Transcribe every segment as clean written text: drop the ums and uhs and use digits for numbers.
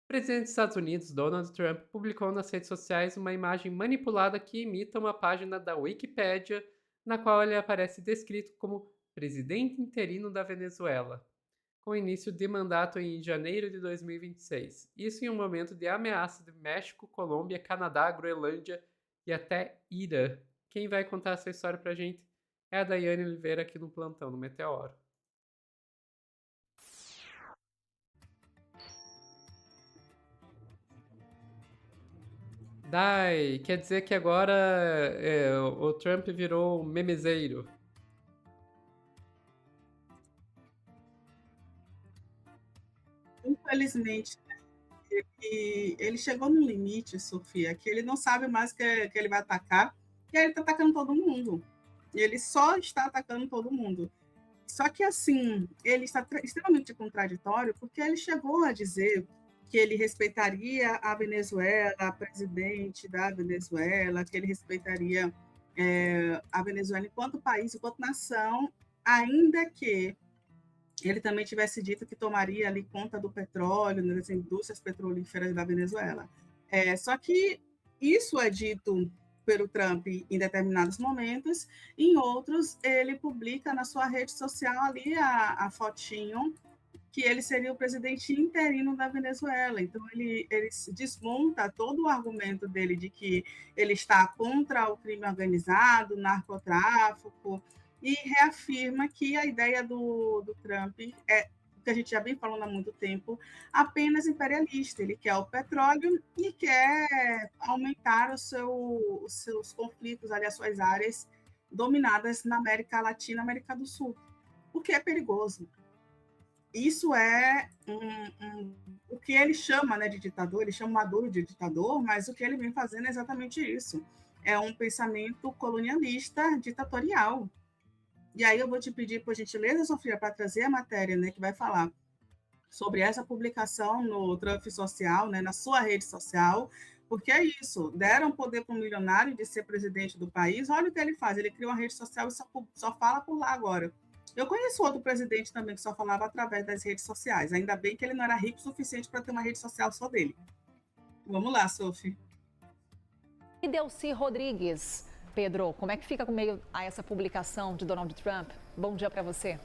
presidente dos Estados Unidos, Donald Trump, publicou nas redes sociais uma imagem manipulada que imita uma página da Wikipédia, na qual ele aparece descrito como presidente interino da Venezuela, com início de mandato em janeiro de 2026. Isso em um momento de ameaça de México, Colômbia, Canadá, Groenlândia e até Irã. Quem vai contar essa história pra gente é a Daiane Oliveira aqui no plantão, no Meteoro. Dai, quer dizer que agora o Trump virou um memezeiro. Infelizmente, ele chegou no limite, Sofia, que ele não sabe mais que ele vai atacar, e aí ele está atacando todo mundo. E ele só está atacando todo mundo. Só que, assim, ele está extremamente contraditório, porque ele chegou a dizer que ele respeitaria a Venezuela, a presidente da Venezuela, que ele respeitaria a Venezuela enquanto país, enquanto nação, ainda que ele também tivesse dito que tomaria ali conta do petróleo, das indústrias petrolíferas da Venezuela. Só que isso é dito pelo Trump em determinados momentos, em outros ele publica na sua rede social ali a fotinho que ele seria o presidente interino da Venezuela. Então ele desmonta todo o argumento dele de que ele está contra o crime organizado, o narcotráfico, e reafirma que a ideia do Trump é que a gente já vem falando há muito tempo, apenas imperialista. Ele quer o petróleo e quer aumentar os seus conflitos, ali, as suas áreas dominadas na América Latina, América do Sul, o que é perigoso. Isso é o que ele chama, né, de ditador, ele chama Maduro de ditador, mas o que ele vem fazendo é exatamente isso. É um pensamento colonialista, ditatorial. E aí eu vou te pedir, por gentileza, Sofia, para trazer a matéria, né, que vai falar sobre essa publicação no Trump Social, né, na sua rede social, porque é isso, deram poder para um milionário de ser presidente do país, olha o que ele faz, ele cria uma rede social e só fala por lá agora. Eu conheço outro presidente também que só falava através das redes sociais, ainda bem que ele não era rico o suficiente para ter uma rede social só dele. Vamos lá, Sophie. E Delcy Rodrigues. Pedro, como é que fica com meio a essa publicação de Donald Trump? Bom dia para você.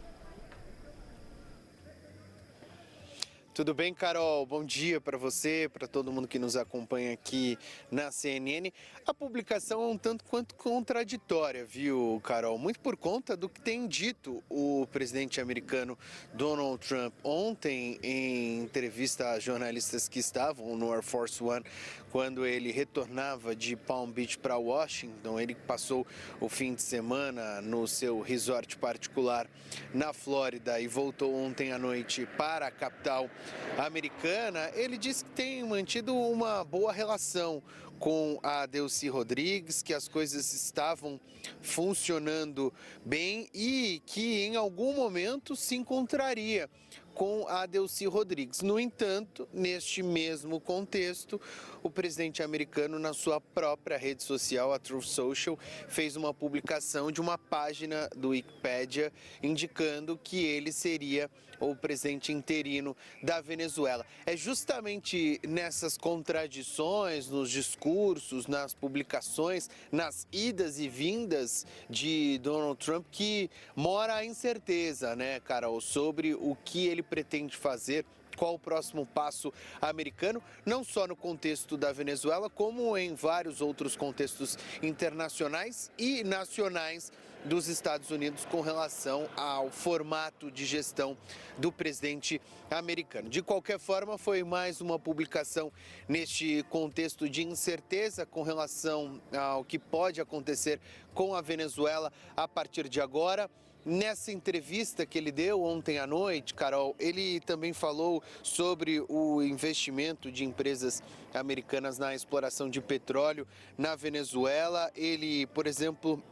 Tudo bem, Carol? Bom dia para você, para todo mundo que nos acompanha aqui na CNN. A publicação é um tanto quanto contraditória, viu, Carol? Muito por conta do que tem dito o presidente americano Donald Trump ontem em entrevista a jornalistas que estavam no Air Force One, quando ele retornava de Palm Beach para Washington. Ele passou o fim de semana no seu resort particular na Flórida e voltou ontem à noite para a capital americana. Ele disse que tem mantido uma boa relação com a Delcy Rodrigues, que as coisas estavam funcionando bem e que em algum momento se encontraria com a Delcy Rodrigues. No entanto, neste mesmo contexto, o presidente americano, na sua própria rede social, a Truth Social, fez uma publicação de uma página do Wikipedia indicando que ele seria o presidente interino da Venezuela. É justamente nessas contradições, nos discursos, nas publicações, nas idas e vindas de Donald Trump que mora a incerteza, né, Carol, sobre o que ele pretende fazer, qual o próximo passo americano, não só no contexto da Venezuela, como em vários outros contextos internacionais e nacionais dos Estados Unidos com relação ao formato de gestão do presidente americano. De qualquer forma, foi mais uma publicação neste contexto de incerteza com relação ao que pode acontecer com a Venezuela a partir de agora. Nessa entrevista que ele deu ontem à noite, Carol, ele também falou sobre o investimento de empresas americanas na exploração de petróleo na Venezuela. Ele, por exemplo,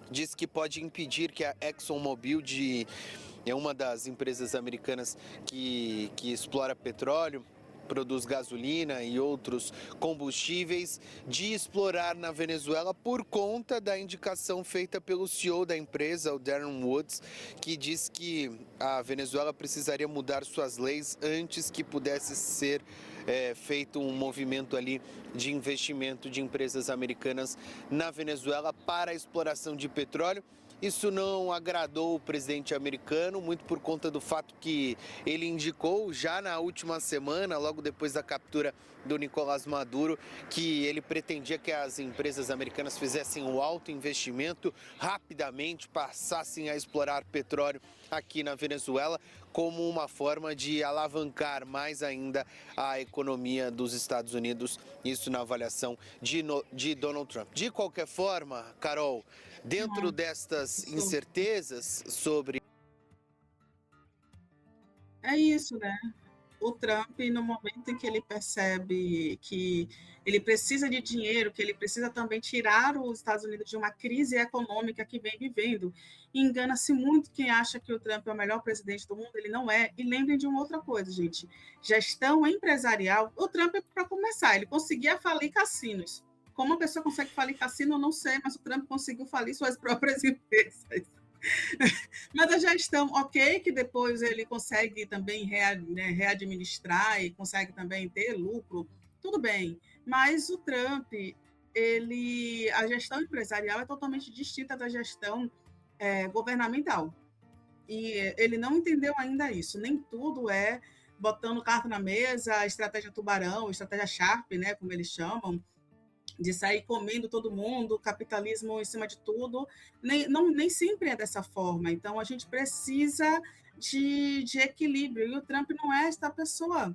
diz que pode impedir que a ExxonMobil, é uma das empresas americanas que explora petróleo, produz gasolina e outros combustíveis, de explorar na Venezuela por conta da indicação feita pelo CEO da empresa, o Darren Woods, que diz que a Venezuela precisaria mudar suas leis antes que pudesse ser feito um movimento ali de investimento de empresas americanas na Venezuela para a exploração de petróleo. Isso não agradou o presidente americano, muito por conta do fato que ele indicou já na última semana, logo depois da captura do Nicolás Maduro, que ele pretendia que as empresas americanas fizessem um alto investimento, rapidamente passassem a explorar petróleo aqui na Venezuela, como uma forma de alavancar mais ainda a economia dos Estados Unidos, isso na avaliação de Donald Trump. De qualquer forma, Carol, dentro destas incertezas sobre... É isso, né? O Trump, no momento em que ele percebe que ele precisa de dinheiro, que ele precisa também tirar os Estados Unidos de uma crise econômica que vem vivendo, engana-se muito quem acha que o Trump é o melhor presidente do mundo, ele não é. E lembrem de uma outra coisa, gente, gestão empresarial, o Trump, para começar, ele conseguia falir cassinos. Como uma pessoa consegue falir cassino, eu não sei, mas o Trump conseguiu falir suas próprias empresas. Mas a gestão, ok, que depois ele consegue também readministrar e consegue também ter lucro, tudo bem. Mas o Trump, a gestão empresarial é totalmente distinta da gestão governamental. E ele não entendeu ainda isso. Nem tudo é botando carta na mesa, estratégia tubarão, estratégia Sharp, né, como eles chamam, de sair comendo todo mundo, capitalismo em cima de tudo, nem sempre é dessa forma. Então, a gente precisa de equilíbrio, e o Trump não é esta pessoa.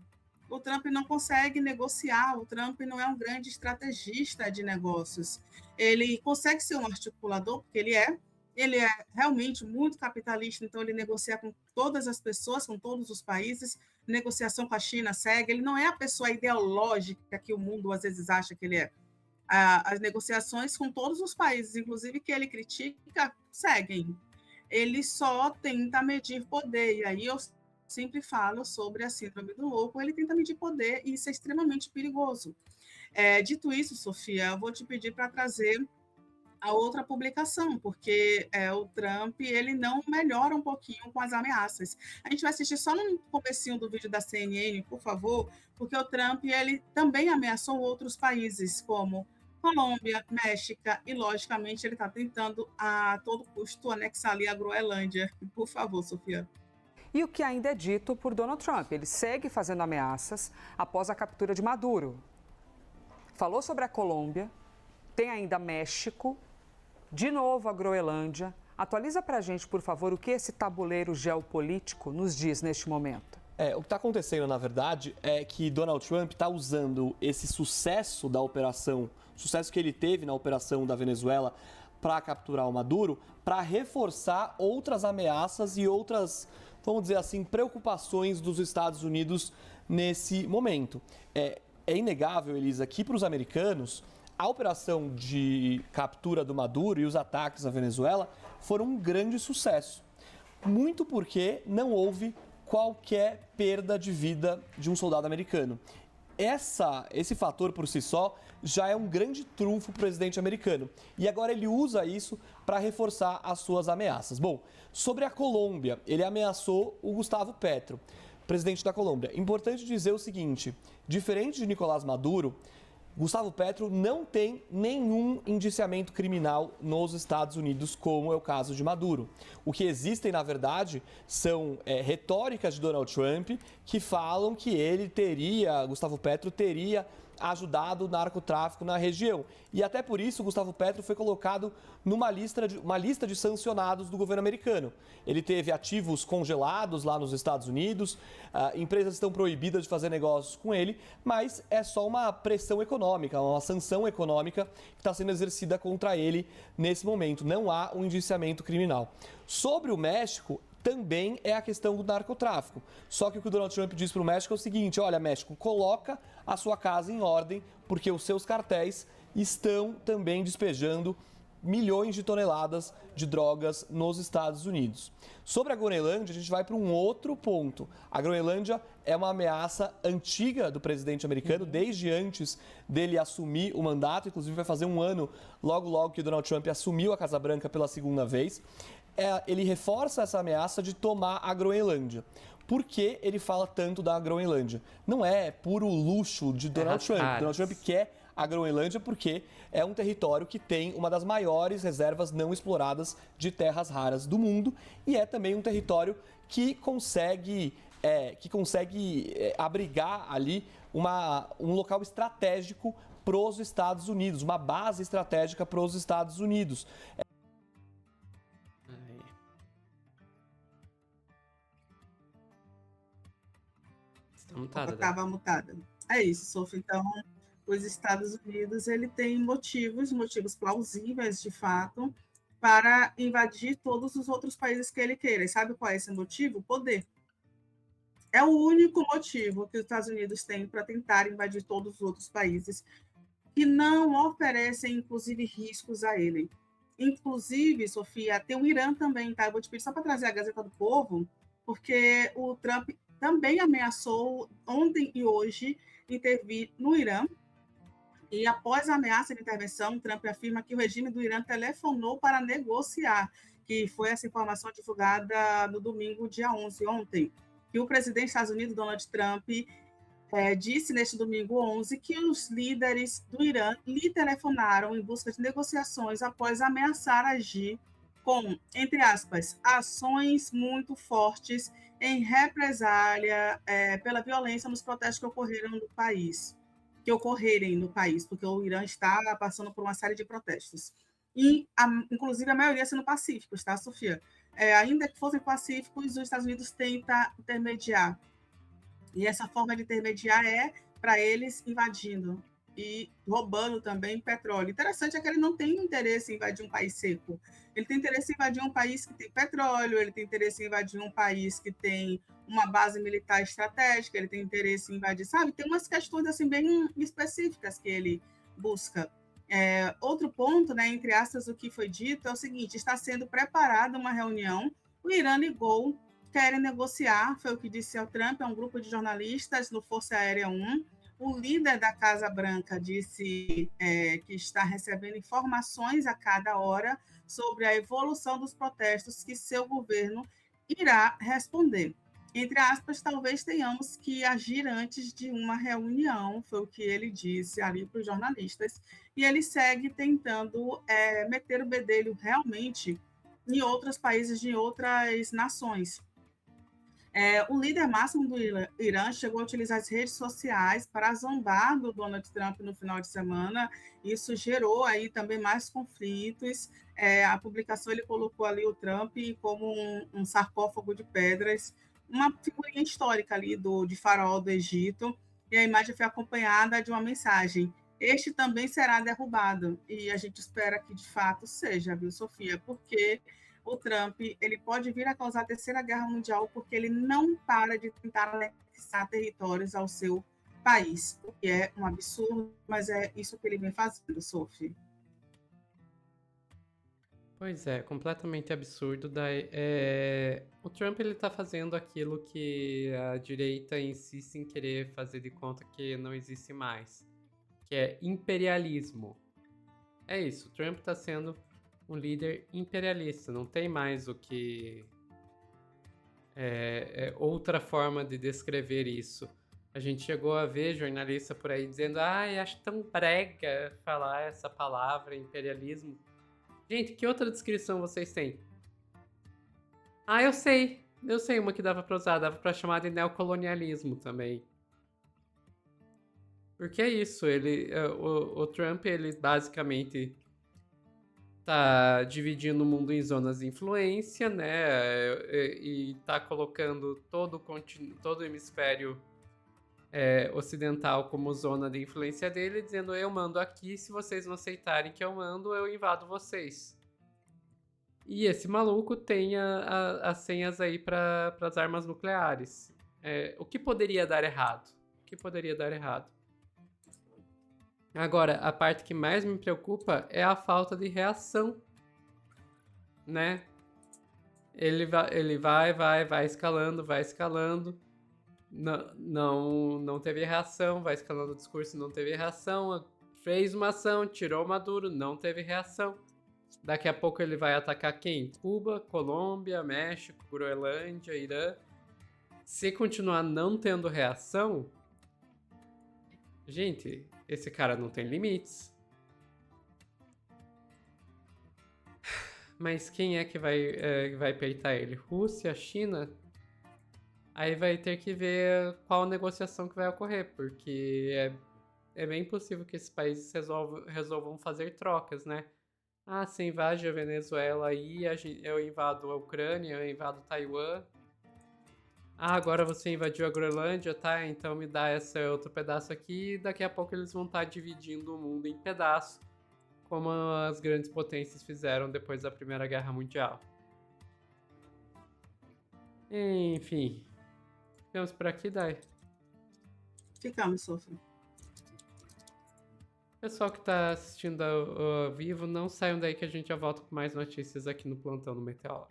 O Trump não consegue negociar, o Trump não é um grande estrategista de negócios. Ele consegue ser um articulador, porque ele é realmente muito capitalista, então ele negocia com todas as pessoas, com todos os países, negociação com a China segue, ele não é a pessoa ideológica que o mundo às vezes acha que ele é. As negociações com todos os países, inclusive que ele critica, seguem. Ele só tenta medir poder, e aí eu sempre falo sobre a síndrome do louco, ele tenta medir poder, e isso é extremamente perigoso. Dito isso, Sofia, eu vou te pedir para trazer a outra publicação, porque o Trump ele não melhora um pouquinho com as ameaças. A gente vai assistir só no comecinho do vídeo da CNN, por favor, porque o Trump ele também ameaçou outros países, como Colômbia, México, e, logicamente, ele está tentando a todo custo anexar ali a Groenlândia. Por favor, Sofia. E o que ainda é dito por Donald Trump, ele segue fazendo ameaças após a captura de Maduro. Falou sobre a Colômbia, tem ainda México, de novo a Groenlândia. Atualiza para a gente, por favor, o que esse tabuleiro geopolítico nos diz neste momento. O que está acontecendo, na verdade, é que Donald Trump está usando esse sucesso da operação, sucesso que ele teve na operação da Venezuela para capturar o Maduro, para reforçar outras ameaças e outras, vamos dizer assim, preocupações dos Estados Unidos nesse momento. É inegável, Elisa, que para os americanos, a operação de captura do Maduro e os ataques à Venezuela foram um grande sucesso. Muito porque não houve qualquer perda de vida de um soldado americano. Esse fator por si só já é um grande trunfo para o presidente americano. E agora ele usa isso para reforçar as suas ameaças. Bom, sobre a Colômbia, ele ameaçou o Gustavo Petro, presidente da Colômbia. Importante dizer o seguinte, diferente de Nicolás Maduro, Gustavo Petro não tem nenhum indiciamento criminal nos Estados Unidos, como é o caso de Maduro. O que existem, na verdade, são retóricas de Donald Trump que falam que Gustavo Petro teria ajudado o narcotráfico na região. E até por isso, Gustavo Petro foi colocado numa lista de sancionados do governo americano. Ele teve ativos congelados lá nos Estados Unidos, empresas estão proibidas de fazer negócios com ele, mas é só uma pressão econômica, uma sanção econômica que está sendo exercida contra ele nesse momento. Não há um indiciamento criminal. Sobre o México, também é a questão do narcotráfico. Só que o que o Donald Trump diz para o México é o seguinte: olha, México, coloca a sua casa em ordem, porque os seus cartéis estão também despejando milhões de toneladas de drogas nos Estados Unidos. Sobre a Groenlândia, a gente vai para um outro ponto. A Groenlândia é uma ameaça antiga do presidente americano, desde antes dele assumir o mandato, inclusive vai fazer um ano logo que o Donald Trump assumiu a Casa Branca pela segunda vez. Ele reforça essa ameaça de tomar a Groenlândia. Por que ele fala tanto da Groenlândia? Não é puro luxo de Donald Trump. Donald Trump quer a Groenlândia porque é um território que tem uma das maiores reservas não exploradas de terras raras do mundo e é também um território que consegue abrigar ali um local estratégico para os Estados Unidos, uma base estratégica para os Estados Unidos. Estava mutada. É isso, Sophie. Então, os Estados Unidos ele tem motivos plausíveis, de fato, para invadir todos os outros países que ele queira. E sabe qual é esse motivo? Poder. É o único motivo que os Estados Unidos têm para tentar invadir todos os outros países que não oferecem, inclusive, riscos a ele. Inclusive, Sofia, tem o Irã também, tá? Eu vou te pedir só para trazer a Gazeta do Povo, porque o Trump também ameaçou ontem e hoje intervir no Irã. E após a ameaça de intervenção, Trump afirma que o regime do Irã telefonou para negociar, que foi essa informação divulgada no domingo, dia 11, ontem, que o presidente dos Estados Unidos, Donald Trump, disse neste domingo 11 que os líderes do Irã lhe telefonaram em busca de negociações após ameaçar agir com, entre aspas, ações muito fortes em represália pela violência nos protestos que ocorrerem no país, porque o Irã está passando por uma série de protestos. E, inclusive, a maioria sendo pacíficos, tá, Sofia? Ainda que fossem pacíficos, os Estados Unidos tentam intermediar. E essa forma de intermediar é para eles invadindo e roubando também petróleo. Interessante é que ele não tem interesse em invadir um país seco. Ele tem interesse em invadir um país que tem petróleo, ele tem interesse em invadir um país que tem uma base militar estratégica, ele tem interesse em invadir, sabe? Tem umas questões assim bem específicas que ele busca. Outro ponto, né, entre aspas, o que foi dito é o seguinte: está sendo preparada uma reunião, o Irã ligou, querem negociar, foi o que disse ao Trump, é um grupo de jornalistas no Força Aérea 1. O líder da Casa Branca disse que está recebendo informações a cada hora sobre a evolução dos protestos que seu governo irá responder. Entre aspas, talvez tenhamos que agir antes de uma reunião, foi o que ele disse ali para os jornalistas, e ele segue tentando meter o bedelho realmente em outros países, em outras nações. O líder máximo do Irã chegou a utilizar as redes sociais para zombar do Donald Trump no final de semana. Isso gerou aí também mais conflitos. A publicação ele colocou ali o Trump como um sarcófago de pedras, uma figurinha histórica ali de faraó do Egito, e a imagem foi acompanhada de uma mensagem: este também será derrubado. E a gente espera que de fato seja, viu, Sofia? Porque o Trump ele pode vir a causar a Terceira Guerra Mundial porque ele não para de tentar anexar territórios ao seu país, o que é um absurdo, mas é isso que ele vem fazendo, Sophie. Pois é, completamente absurdo. O Trump ele tá fazendo aquilo que a direita insiste em querer fazer de conta que não existe mais, que é imperialismo. É isso, o Trump está sendo um líder imperialista, não tem mais o que... outra forma de descrever isso. A gente chegou a ver jornalista por aí dizendo: acho tão brega falar essa palavra, imperialismo. Gente, que outra descrição vocês têm? Eu sei uma que dava pra usar, dava pra chamar de neocolonialismo também. Porque é isso, o Trump, ele basicamente tá dividindo o mundo em zonas de influência, né? E tá colocando todo o hemisfério ocidental como zona de influência dele, dizendo: eu mando aqui, se vocês não aceitarem que eu mando, eu invado vocês. E esse maluco tem as senhas aí para as armas nucleares. O que poderia dar errado? Agora, a parte que mais me preocupa é a falta de reação, né? Ele vai escalando. Não teve reação, vai escalando o discurso, não teve reação. Fez uma ação, tirou Maduro, não teve reação. Daqui a pouco ele vai atacar quem? Cuba, Colômbia, México, Groenlândia, Irã. Se continuar não tendo reação, gente, esse cara não tem limites. Mas quem é que vai peitar ele? Rússia, China? Aí vai ter que ver qual negociação que vai ocorrer, porque é bem possível que esses países resolvam fazer trocas, né? Ah, você invade a Venezuela aí, eu invado a Ucrânia, eu invado Taiwan. Ah, agora você invadiu a Groenlândia, tá? Então me dá esse outro pedaço aqui. E daqui a pouco eles vão estar dividindo o mundo em pedaços, como as grandes potências fizeram depois da Primeira Guerra Mundial. Enfim, ficamos por aqui, Dai. Ficamos, Sofia. Pessoal que está assistindo ao vivo, não saiam daí que a gente já volta com mais notícias aqui no Plantão do Meteoro.